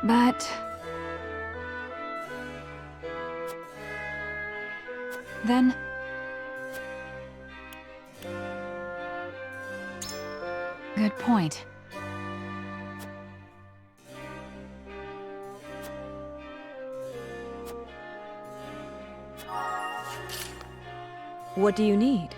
But... then... Good point. What do you need?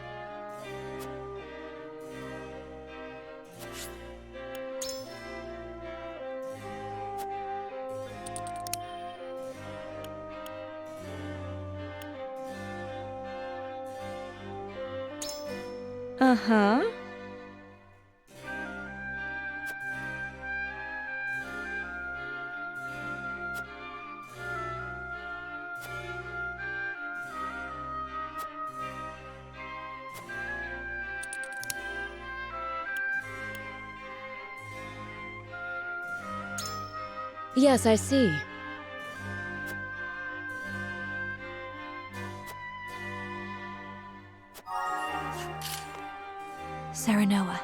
Uh-huh. Yes, I see. Serenoa.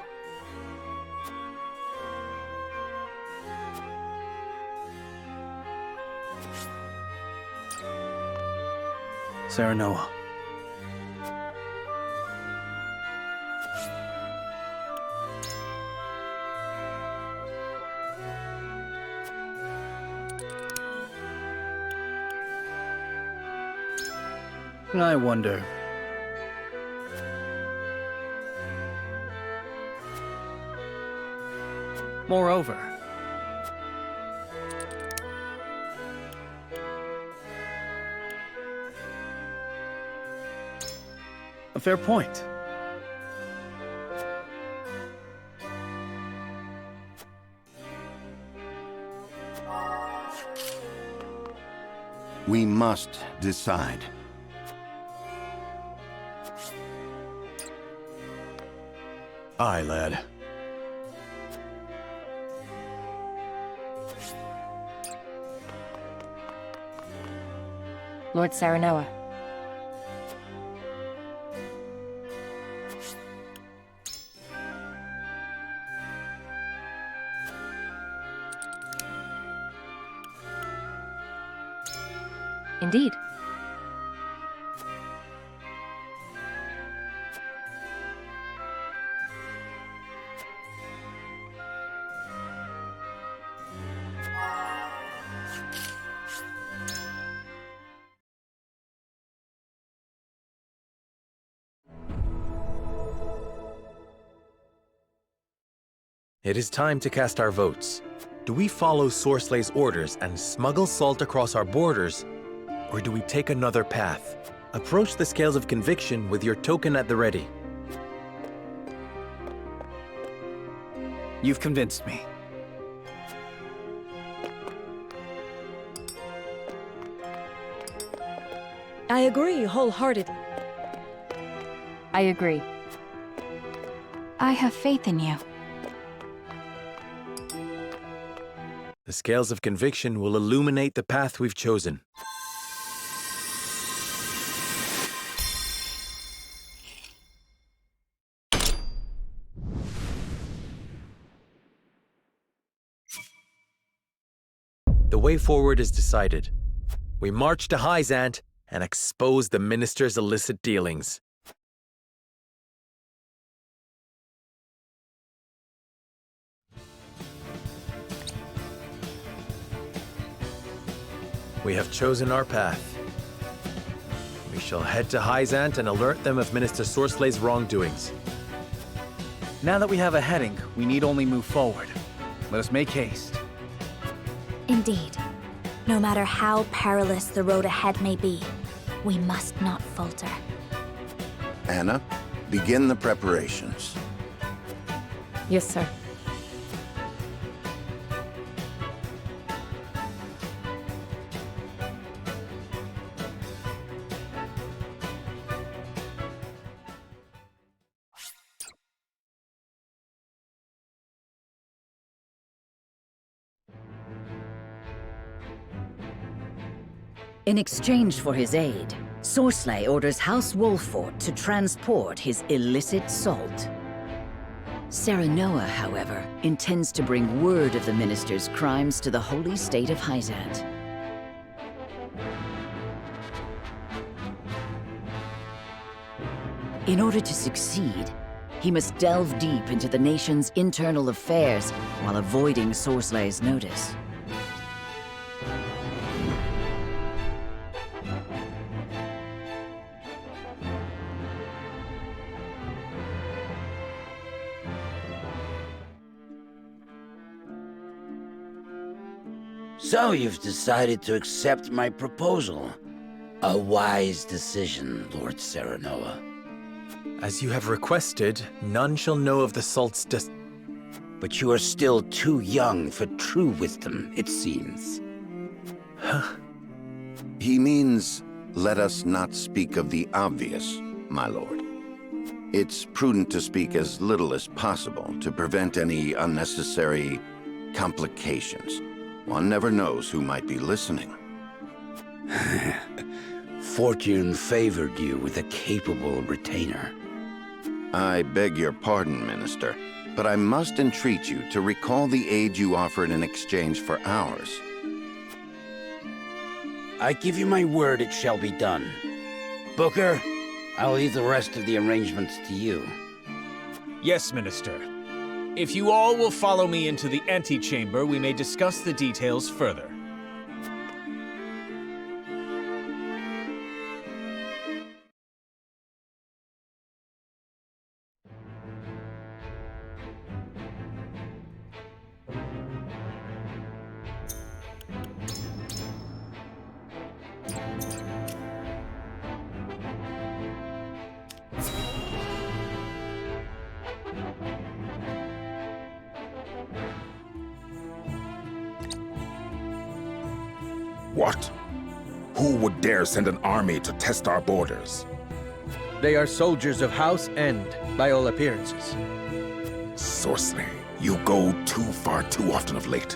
Serenoa. I wonder. Moreover, a fair point. We must decide. Aye, lad. Lord Serenoa. Indeed. It is time to cast our votes. Do we follow Sorslay's orders and smuggle salt across our borders, or do we take another path? Approach the scales of conviction with your token at the ready. You've convinced me. I agree wholeheartedly. I agree. I have faith in you. The scales of conviction will illuminate the path we've chosen. The way forward is decided. We march to Hyzant and expose the minister's illicit dealings. We have chosen our path. We shall head to Hyzant and alert them of Minister Sorslay's wrongdoings. Now that we have a heading, we need only move forward. Let us make haste. Indeed. No matter how perilous the road ahead may be, we must not falter. Anna, begin the preparations. Yes, sir. In exchange for his aid, Sorsley orders House Wolfort to transport his illicit salt. Serenoa, however, intends to bring word of the minister's crimes to the holy state of Hyzant. In order to succeed, he must delve deep into the nation's internal affairs while avoiding Sorsley's notice. So you've decided to accept my proposal. A wise decision, Lord Serenoa. As you have requested, none shall know of the salt's But you are still too young for true wisdom, it seems. He means, let us not speak of the obvious, my lord. It's prudent to speak as little as possible to prevent any unnecessary complications. One never knows who might be listening. Fortune favored you with a capable retainer. I beg your pardon, Minister, but I must entreat you to recall the aid you offered in exchange for ours. I give you my word it shall be done. Booker, I'll leave the rest of the arrangements to you. Yes, Minister. If you all will follow me into the antechamber, we may discuss the details further. What? Who would dare send an army to test our borders? They are soldiers of House End, by all appearances. Sorsley, you go too far too often of late.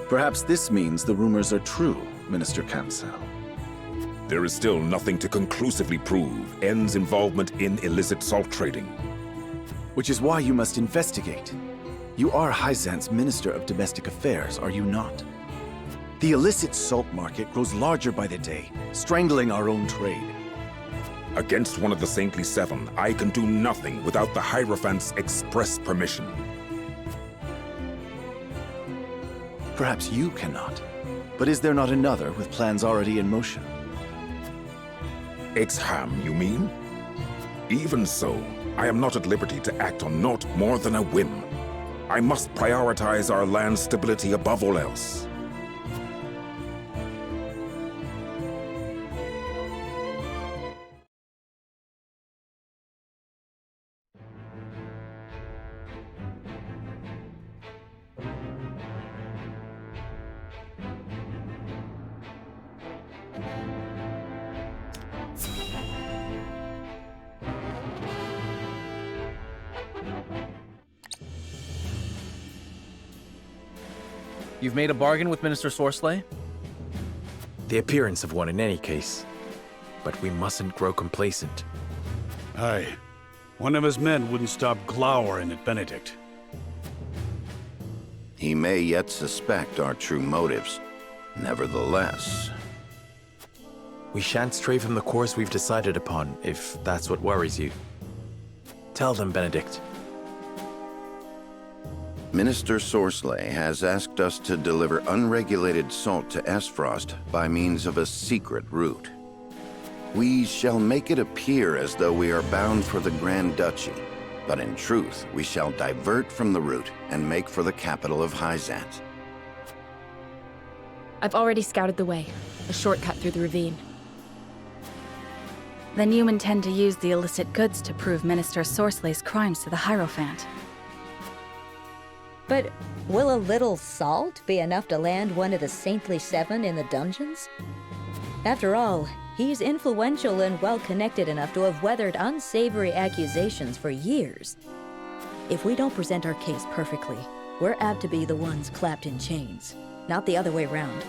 Perhaps this means the rumors are true, Minister Cancel. There is still nothing to conclusively prove End's involvement in illicit salt trading. Which is why you must investigate. You are Hyzant's Minister of Domestic Affairs, are you not? The illicit salt market grows larger by the day, strangling our own trade. Against one of the Saintly Seven, I can do nothing without the Hierophant's express permission. Perhaps you cannot. But is there not another with plans already in motion? Ixham, you mean? Even so, I am not at liberty to act on naught more than a whim. I must prioritize our land's stability above all else. You've made a bargain with Minister Sorsley? The appearance of one in any case. But we mustn't grow complacent. Aye. One of his men wouldn't stop glowering at Benedict. He may yet suspect our true motives. Nevertheless... We shan't stray from the course we've decided upon, if that's what worries you. Tell them, Benedict. Minister Sorsley has asked us to deliver unregulated salt to Esfrost by means of a secret route. We shall make it appear as though we are bound for the Grand Duchy, but in truth, we shall divert from the route and make for the capital of Hyzant. I've already scouted the way. A shortcut through the ravine. Then you intend to use the illicit goods to prove Minister Sorsley's crimes to the Hierophant. But will a little salt be enough to land one of the Saintly Seven in the dungeons? After all, he's influential and well-connected enough to have weathered unsavory accusations for years. If we don't present our case perfectly, we're apt to be the ones clapped in chains, not the other way round.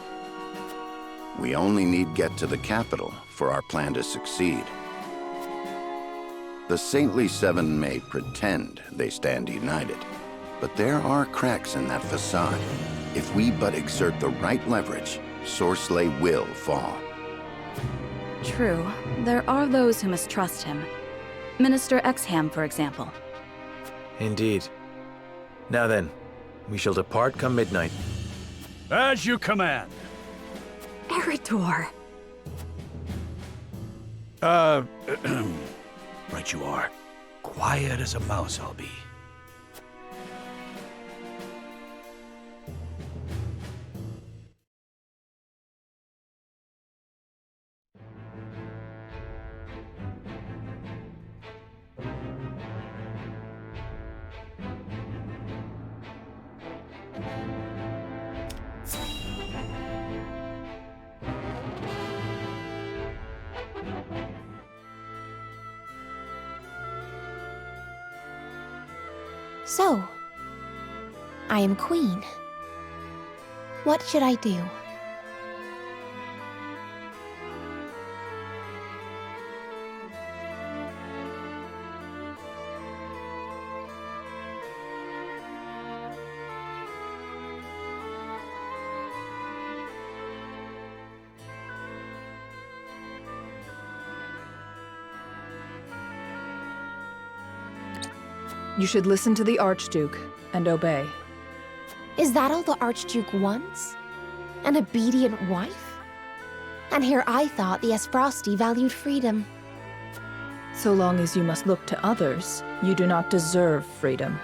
We only need get to the capital for our plan to succeed. The Saintly Seven may pretend they stand united, but there are cracks in that facade. If we but exert the right leverage, Sorcelet will fall. True, there are those who mistrust him. Minister Exham, for example. Indeed. Now then, we shall depart come midnight. As you command. Eridor! Right you are. Quiet as a mouse I'll be. So, I am queen. What should I do? You should listen to the Archduke and obey. Is that all the Archduke wants? An obedient wife? And here I thought the Esfrosti valued freedom. So long as you must look to others, you do not deserve freedom.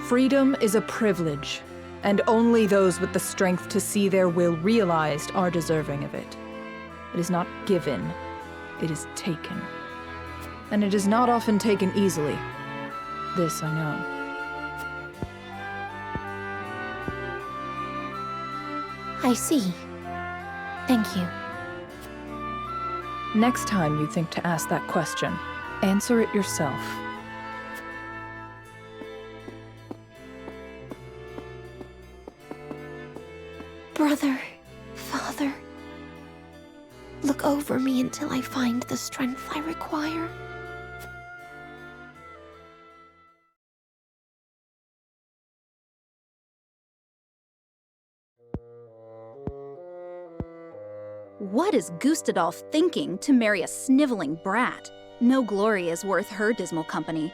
Freedom is a privilege, and only those with the strength to see their will realized are deserving of it. It is not given, it is taken. And it is not often taken easily. This I know. I see. Thank you. Next time you think to ask that question, answer it yourself. Brother, father, look over me until I find the strength I require. What is Gustadolf thinking to marry a sniveling brat? No glory is worth her dismal company.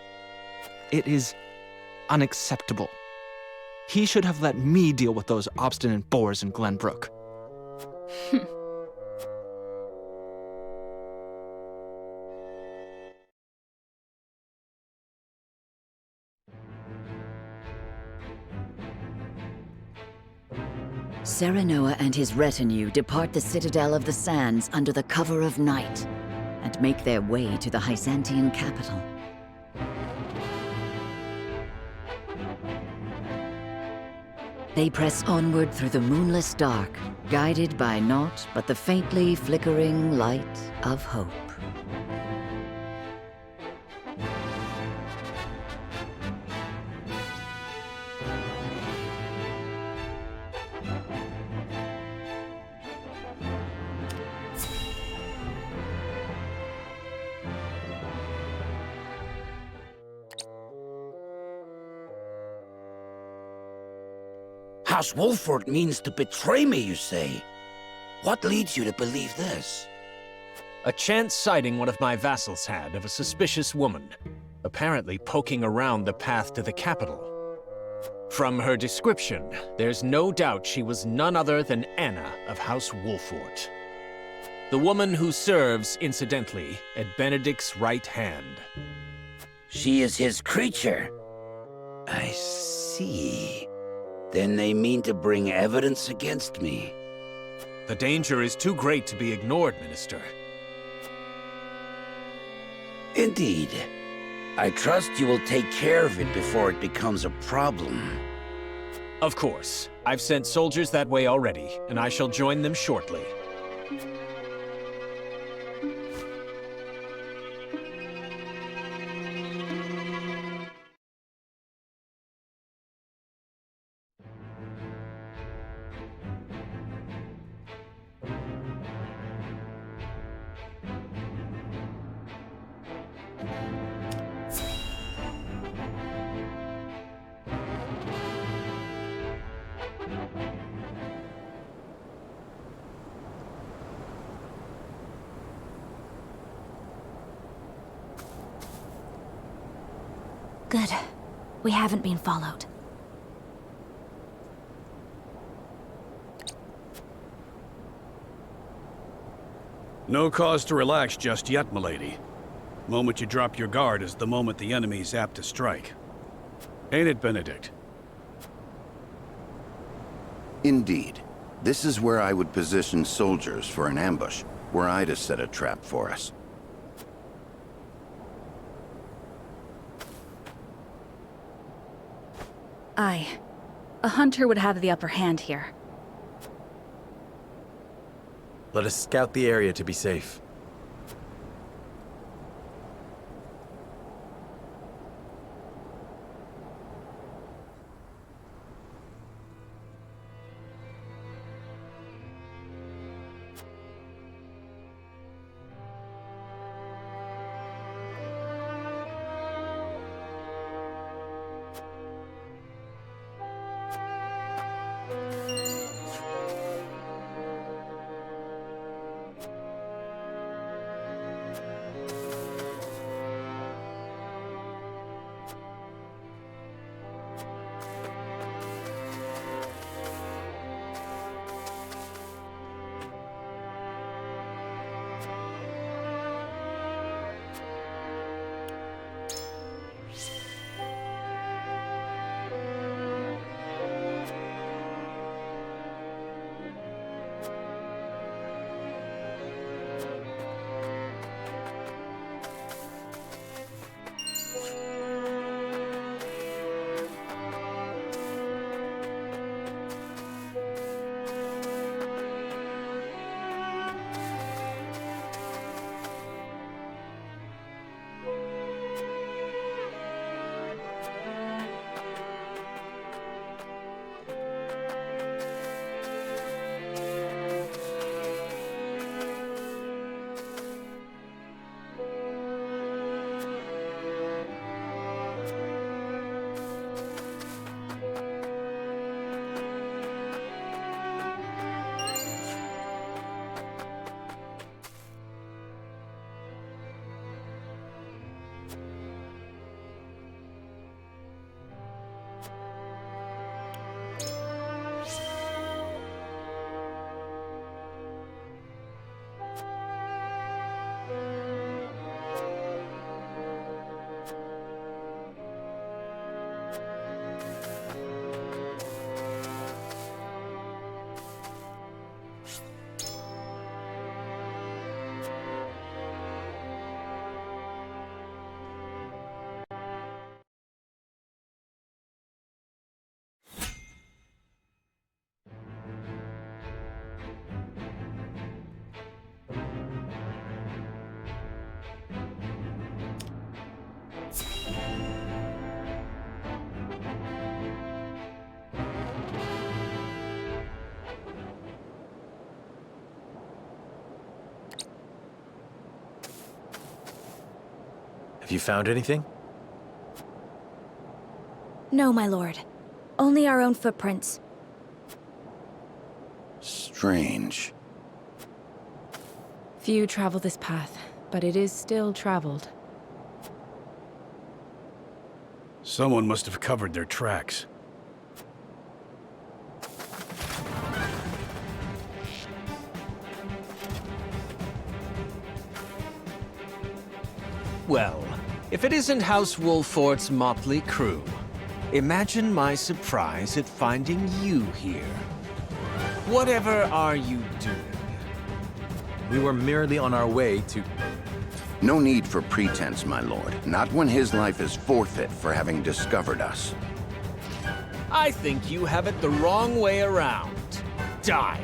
It is unacceptable. He should have let me deal with those obstinate boors in Glenbrook. Serenoa and his retinue depart the Citadel of the Sands under the cover of night and make their way to the Byzantine capital. They press onward through the moonless dark, guided by naught but the faintly flickering light of hope. House Wolford means to betray me, you say? What leads you to believe this? A chance sighting one of my vassals had of a suspicious woman, apparently poking around the path to the capital. From her description, there's no doubt she was none other than Anna of House Wolford. The woman who serves, incidentally, at Benedict's right hand. She is his creature. I see. Then they mean to bring evidence against me. The danger is too great to be ignored, Minister. Indeed. I trust you will take care of it before it becomes a problem. Of course. I've sent soldiers that way already, and I shall join them shortly. Good. We haven't been followed. No cause to relax just yet, milady. Moment you drop your guard is the moment the enemy's apt to strike. Ain't it, Benedict? Indeed. This is where I would position soldiers for an ambush, were I to set a trap for us. Aye. A hunter would have the upper hand here. Let us scout the area to be safe. Have you found anything? No, my lord. Only our own footprints. Strange. Few travel this path, but it is still traveled. Someone must have covered their tracks. Well, if it isn't House Wolfort's motley crew, imagine my surprise at finding you here. Whatever are you doing? We were merely on our way to... No need for pretense, my lord. Not when his life is forfeit for having discovered us. I think you have it the wrong way around. Die.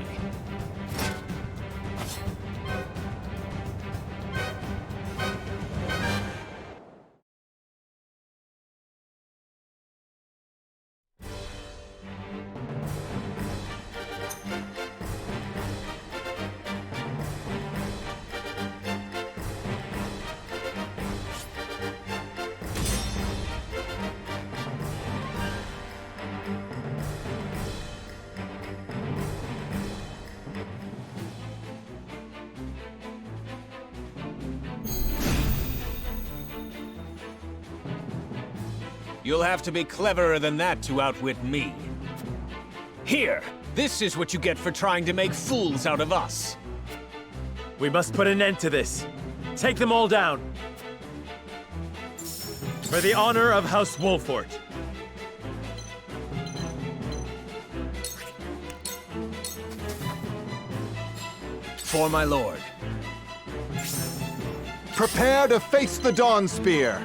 You'll have to be cleverer than that to outwit me. Here, this is what you get for trying to make fools out of us. We must put an end to this. Take them all down. For the honor of House Wolfort. For my lord. Prepare to face the Dawn Spear!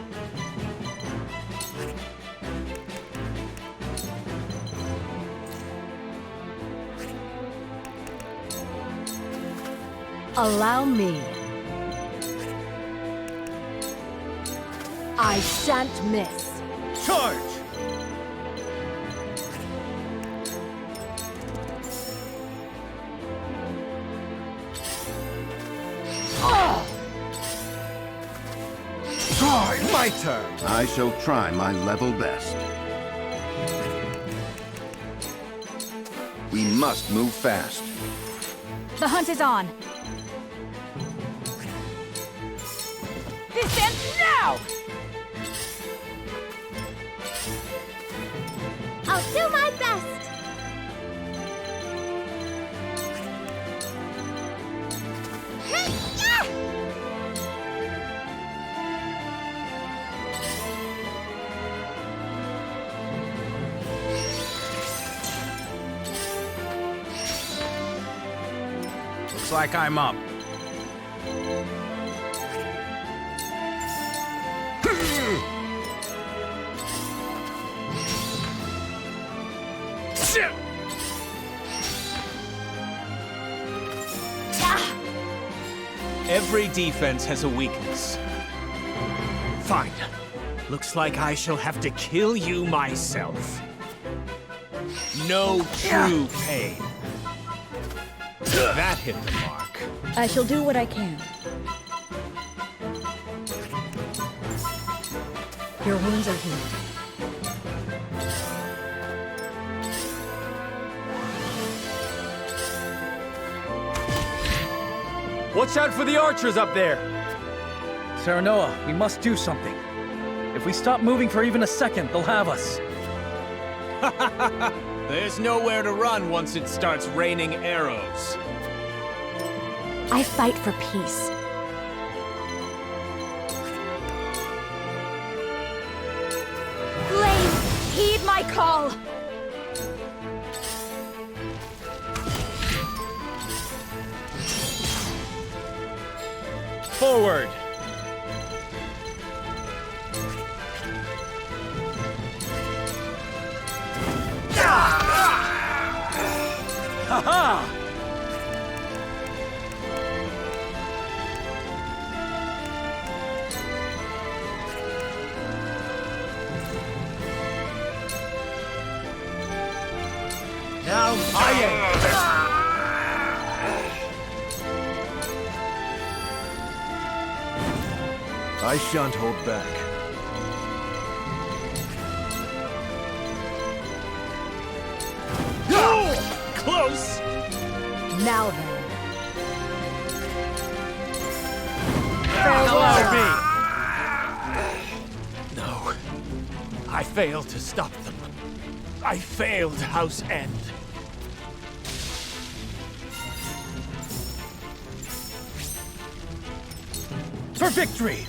Allow me. I shan't miss. Charge! My turn! I shall try my level best. We must move fast. The hunt is on. This ends now! I'll do my best. Looks like I'm up. Every defense has a weakness. Fine. Looks like I shall have to kill you myself. No true pain. That hit the mark. I shall do what I can. Your wounds are healed. Watch out for the archers up there! Serenoa, we must do something. If we stop moving for even a second, they'll have us. There's nowhere to run once it starts raining arrows. I fight for peace. Flame, heed my call! Forward! Ha-ha! Now I am. I shan't hold back. Close! Now then. Allow me! No. I failed to stop them. I failed, House End. For victory!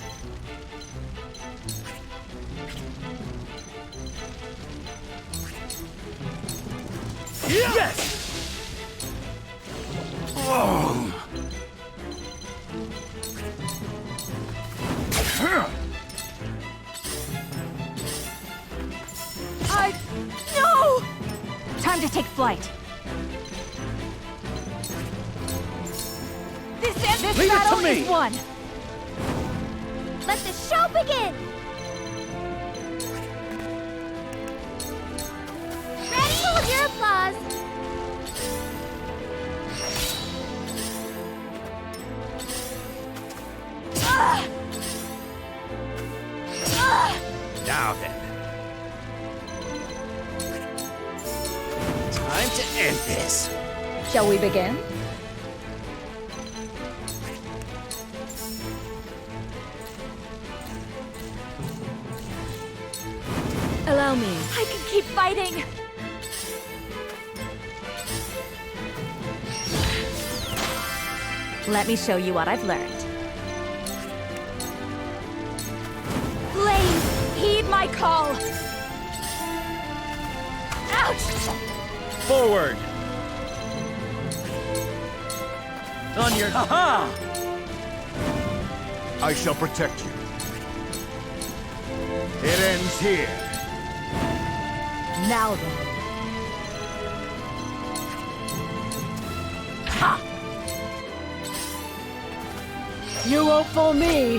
Yes! Oh. No! Time to take flight. This Leave it to battle me. is won. Let the show begin. Ready? Hold your applause. Now then. Time to end this. Shall we begin? Allow me. I can keep fighting! Let me show you what I've learned. Blaze, heed my call! Ouch! Forward! On your... Ha-ha! I shall protect you. It ends here. Now then. Ha! You won't fool me!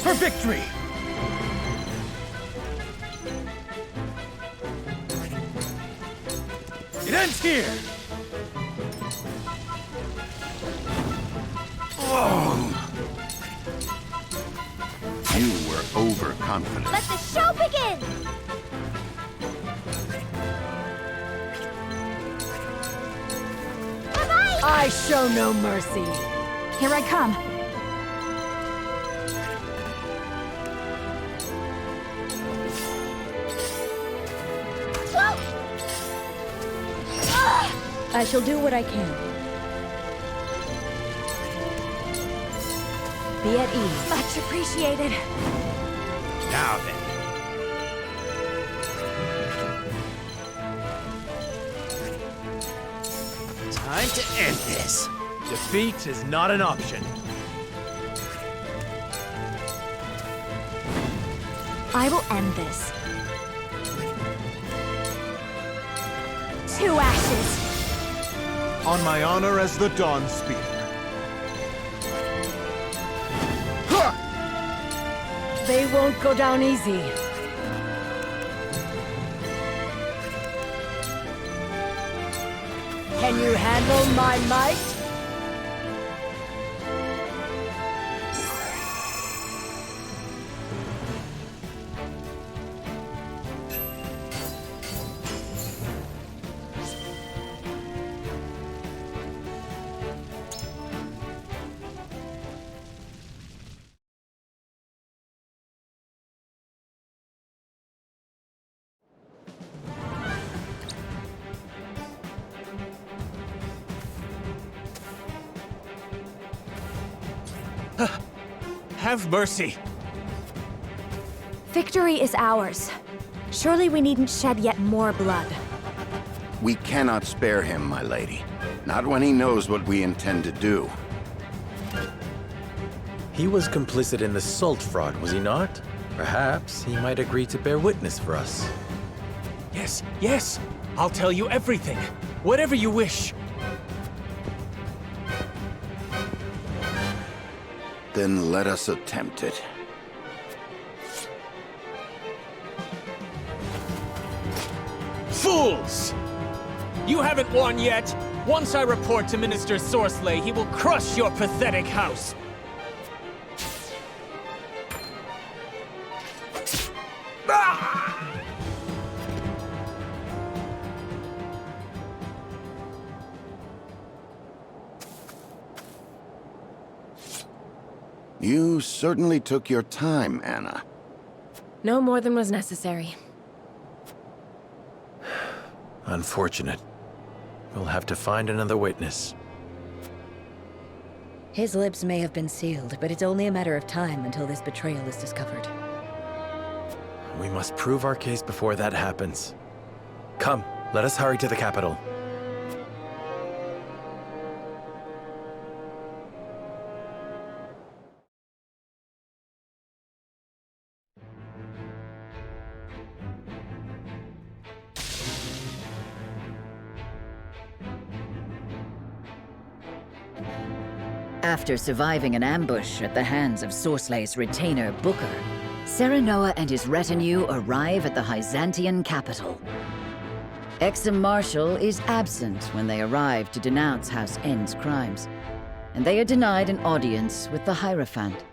For victory! It ends here! You were overconfident. Let the show begin! Bye-bye! I show no mercy. Here I come. I shall do what I can. Be at ease. Much appreciated. Now then. Time to end this. Defeat is not an option. I will end this. To ashes. On my honor as the Dawn Spear. They won't go down easy. Can you handle my might? Have mercy! Victory is ours. Surely we needn't shed yet more blood. We cannot spare him, my lady. Not when he knows what we intend to do. He was complicit in the salt fraud, was he not? Perhaps he might agree to bear witness for us. Yes, yes! I'll tell you everything. Whatever you wish. Then let us attempt it. Fools! You haven't won yet! Once I report to Minister Sorsley, he will crush your pathetic house! You certainly took your time, Anna. No more than was necessary. Unfortunate. We'll have to find another witness. His lips may have been sealed, but it's only a matter of time until this betrayal is discovered. We must prove our case before that happens. Come, let us hurry to the capital. After surviving an ambush at the hands of Sorsley's retainer, Booker, Serenoa and his retinue arrive at the Hyzantian capital. Exum Marshal is absent when they arrive to denounce House N's crimes, and they are denied an audience with the Hierophant.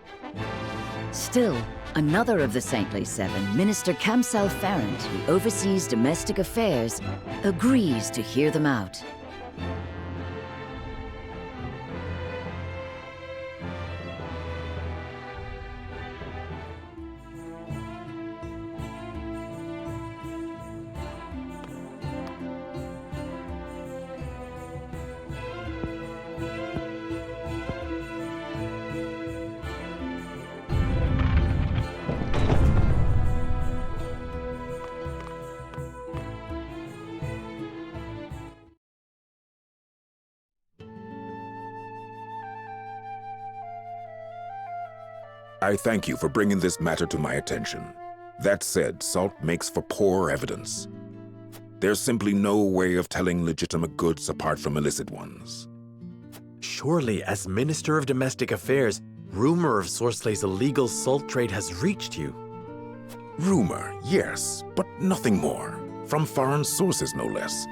Still, another of the Saintly Seven, Minister Kamsal Farrant, who oversees domestic affairs, agrees to hear them out. I thank you for bringing this matter to my attention. That said, salt makes for poor evidence. There's simply no way of telling legitimate goods apart from illicit ones. Surely, as Minister of Domestic Affairs, rumor of Sorslay's illegal salt trade has reached you. Rumor, yes, but nothing more. From foreign sources, no less.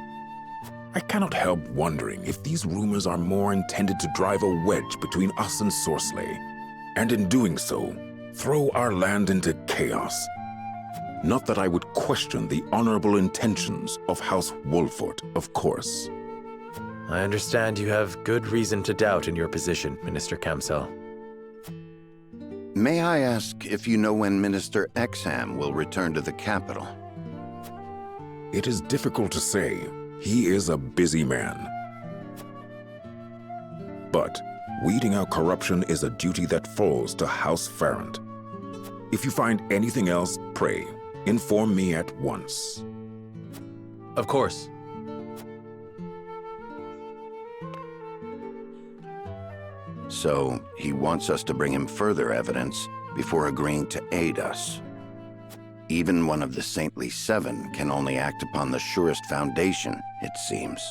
I cannot help wondering if these rumors are more intended to drive a wedge between us and Sorsley, and in doing so, throw our land into chaos. Not that I would question the honorable intentions of House Wolfort, of course. I understand you have good reason to doubt in your position, Minister Kamsel. May I ask if you know when Minister Exham will return to the capital? It is difficult to say. He is a busy man. But weeding out corruption is a duty that falls to House Farrant. If you find anything else, pray, inform me at once. Of course. So, he wants us to bring him further evidence before agreeing to aid us. Even one of the Saintly Seven can only act upon the surest foundation, it seems.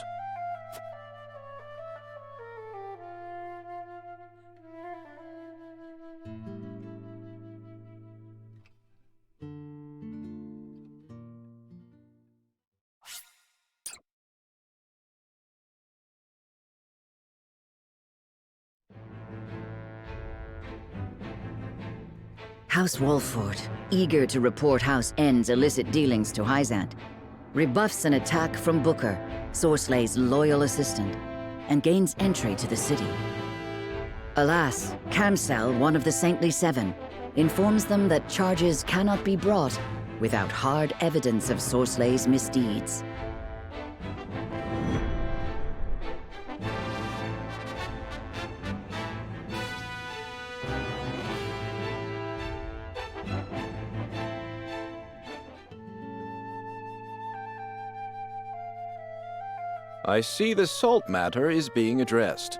House Wolfort, eager to report House N's illicit dealings to Hyzant, rebuffs an attack from Booker, Sorslay's loyal assistant, and gains entry to the city. Alas, Kamsel, one of the Saintly Seven, informs them that charges cannot be brought without hard evidence of Sorslay's misdeeds. I see the salt matter is being addressed.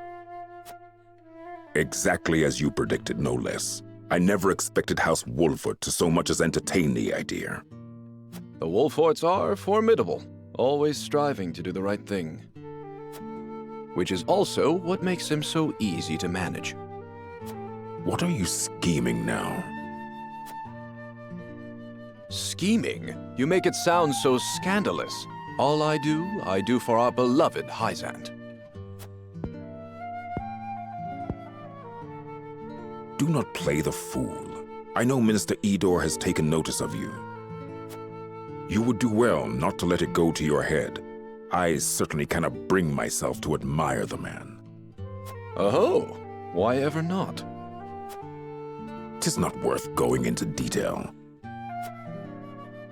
Exactly as you predicted, no less. I never expected House Wolfort to so much as entertain the idea. The Wolforts are formidable, always striving to do the right thing. Which is also what makes them so easy to manage. What are you scheming now? Scheming? You make it sound so scandalous. All I do for our beloved Hyzant. Do not play the fool. I know Minister Edor has taken notice of you. You would do well not to let it go to your head. I certainly cannot bring myself to admire the man. Oh, why ever not? 'Tis not worth going into detail.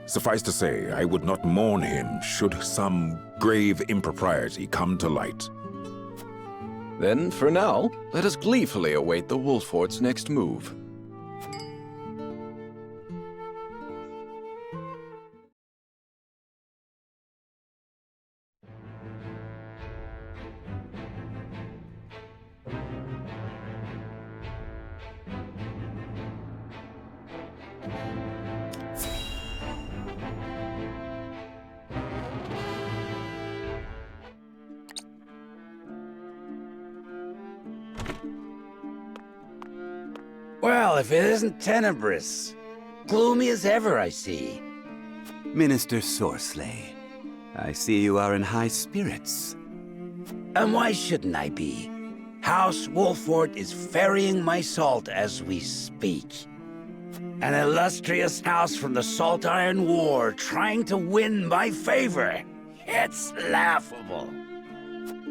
Suffice to say, I would not mourn him should some grave impropriety come to light. Then, for now, let us gleefully await the Wolfort's next move. Well, if it isn't tenebrous. Gloomy as ever, I see. Minister Sorsley, I see you are in high spirits. And why shouldn't I be? House Wolfort is ferrying my salt as we speak. An illustrious house from the Salt Iron War trying to win my favor. It's laughable.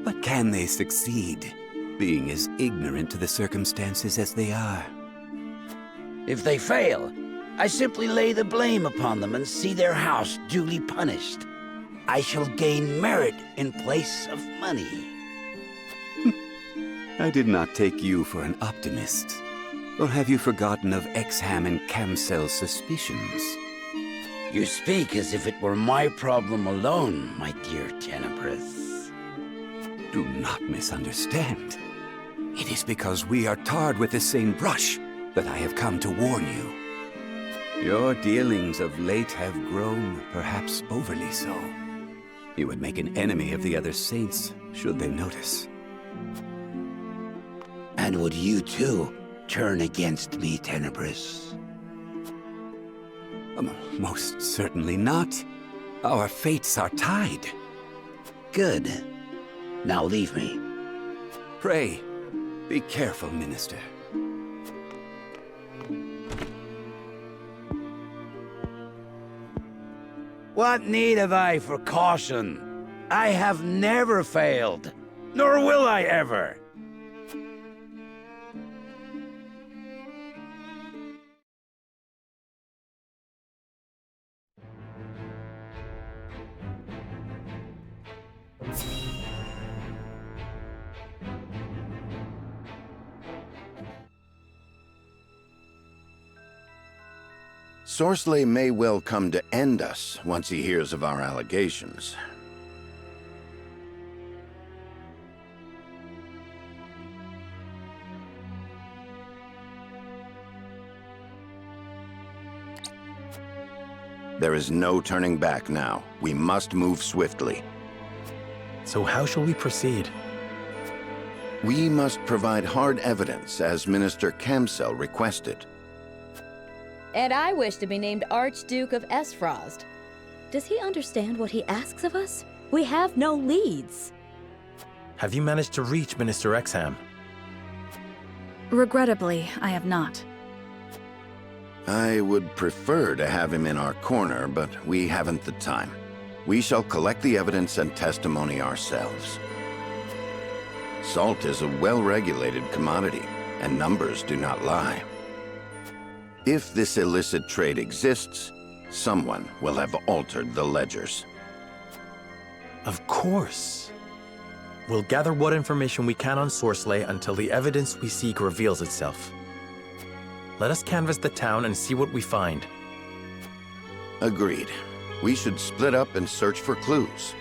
But can they succeed, being as ignorant to the circumstances as they are? If they fail, I simply lay the blame upon them and see their house duly punished. I shall gain merit in place of money. I did not take you for an optimist. Or have you forgotten of Exham and Kamsel's suspicions? You speak as if it were my problem alone, my dear Tenebrous. Do not misunderstand. It is because we are tarred with the same brush but I have come to warn you. Your dealings of late have grown perhaps overly so. You would make an enemy of the other saints, should they notice. And would you too turn against me, Tenebris? Most certainly not. Our fates are tied. Good. Now leave me. Pray, be careful, Minister. What need have I for caution? I have never failed, nor will I ever. Sorsley may well come to end us once he hears of our allegations. There is no turning back now. We must move swiftly. So how shall we proceed? We must provide hard evidence, as Minister Camsell requested. And I wish to be named Archduke of Esfrost. Does he understand what he asks of us? We have no leads. Have you managed to reach Minister Exham? Regrettably, I have not. I would prefer to have him in our corner, but we haven't the time. We shall collect the evidence and testimony ourselves. Salt is a well-regulated commodity, and numbers do not lie. If this illicit trade exists, someone will have altered the ledgers. Of course. We'll gather what information we can on Sorsley until the evidence we seek reveals itself. Let us canvass the town and see what we find. Agreed. We should split up and search for clues.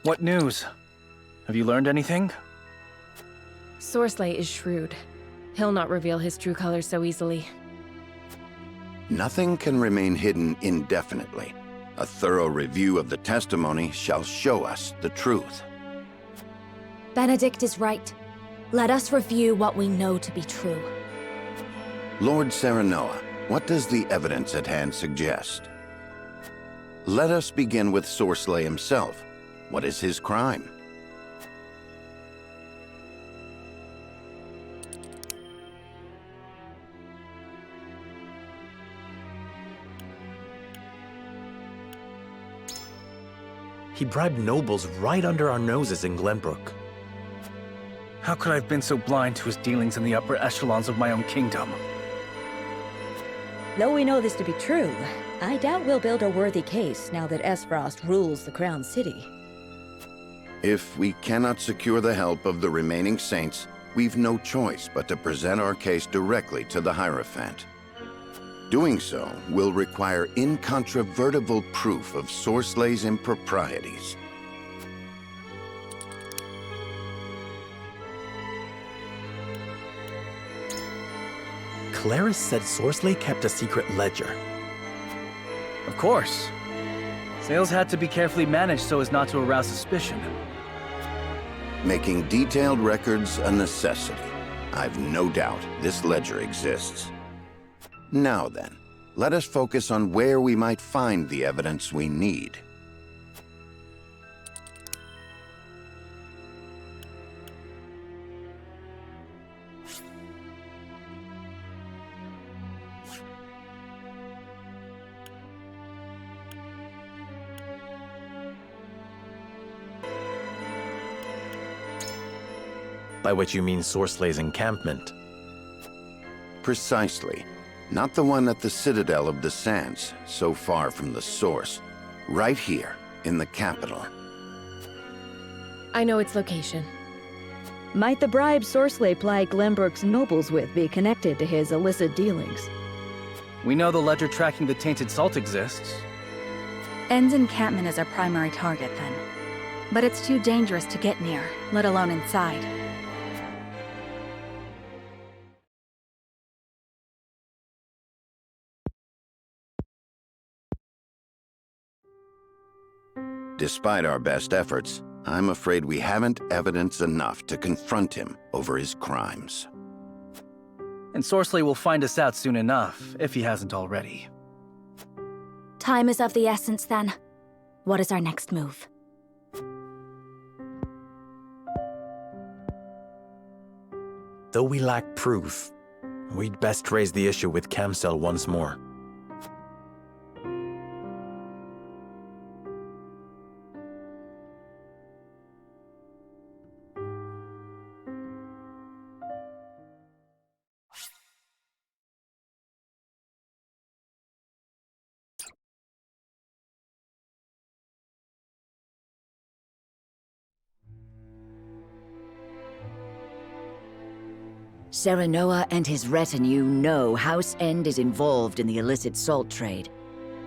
What news? Have you learned anything? Sorsley is shrewd. He'll not reveal his true colors so easily. Nothing can remain hidden indefinitely. A thorough review of the testimony shall show us the truth. Benedict is right. Let us review what we know to be true. Lord Serenoa, what does the evidence at hand suggest? Let us begin with Sorsley himself. What is his crime? He bribed nobles right under our noses in Glenbrook. How could I have been so blind to his dealings in the upper echelons of my own kingdom? Though we know this to be true, I doubt we'll build a worthy case now that Esfrost rules the Crown City. If we cannot secure the help of the remaining saints, we've no choice but to present our case directly to the Hierophant. Doing so will require incontrovertible proof of Sorsley's improprieties. Claris said Sorsley kept a secret ledger. Of course. Sales had to be carefully managed so as not to arouse suspicion. Making detailed records a necessity. I've no doubt this ledger exists. Now then, let us focus on where we might find the evidence we need. By which you mean Sorsley's encampment. Precisely. Not the one at the Citadel of the Sands, so far from the source. Right here, in the capital. I know its location. Might the bribe Sorsley plied Glenbrook's nobles with be connected to his illicit dealings? We know the ledger tracking the tainted salt exists. End's encampment is our primary target, then. But it's too dangerous to get near, let alone inside. Despite our best efforts, I'm afraid we haven't evidence enough to confront him over his crimes. And Sorsley will find us out soon enough, if he hasn't already. Time is of the essence, then. What is our next move? Though we lack proof, we'd best raise the issue with Camsel once more. Serenoa and his retinue know House End is involved in the illicit salt trade,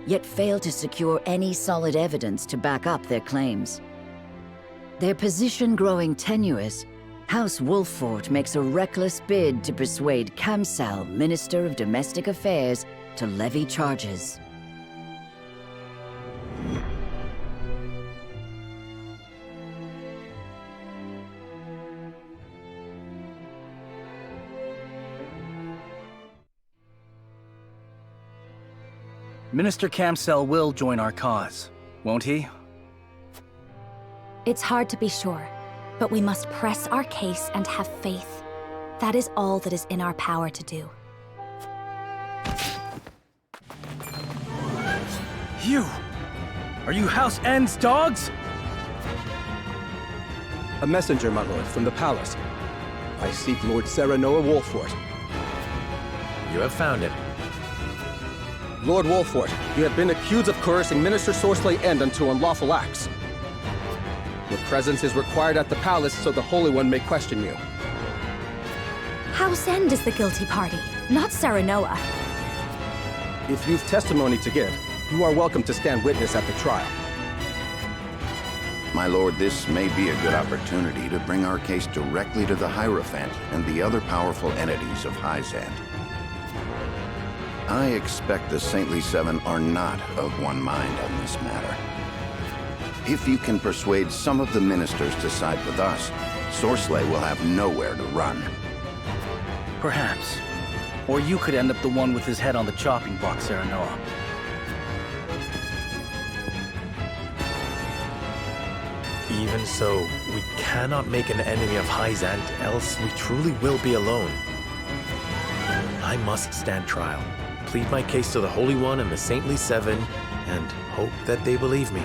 yet fail to secure any solid evidence to back up their claims. Their position growing tenuous, House Wolffort makes a reckless bid to persuade Kamsal, Minister of Domestic Affairs, to levy charges. Minister Kamsel will join our cause, won't he? It's hard to be sure, but we must press our case and have faith. That is all that is in our power to do. You! Are you House End's dogs? A messenger, my lord, from the palace. I seek Lord Serenoa Wolffort. You have found him. Lord Wolffort, you have been accused of coercing Minister Sorsley End unto unlawful acts. Your presence is required at the palace so the Holy One may question you. House End is the guilty party, not Serenoa. If you've testimony to give, you are welcome to stand witness at the trial. My lord, this may be a good opportunity to bring our case directly to the Hierophant and the other powerful entities of Hyzant. I expect the Saintly Seven are not of one mind on this matter. If you can persuade some of the ministers to side with us, Sorsley will have nowhere to run. Perhaps. Or you could end up the one with his head on the chopping block, Serenoa. Even so, we cannot make an enemy of Hyzant, else we truly will be alone. I must stand trial, plead my case to the Holy One and the Saintly Seven, and hope that they believe me.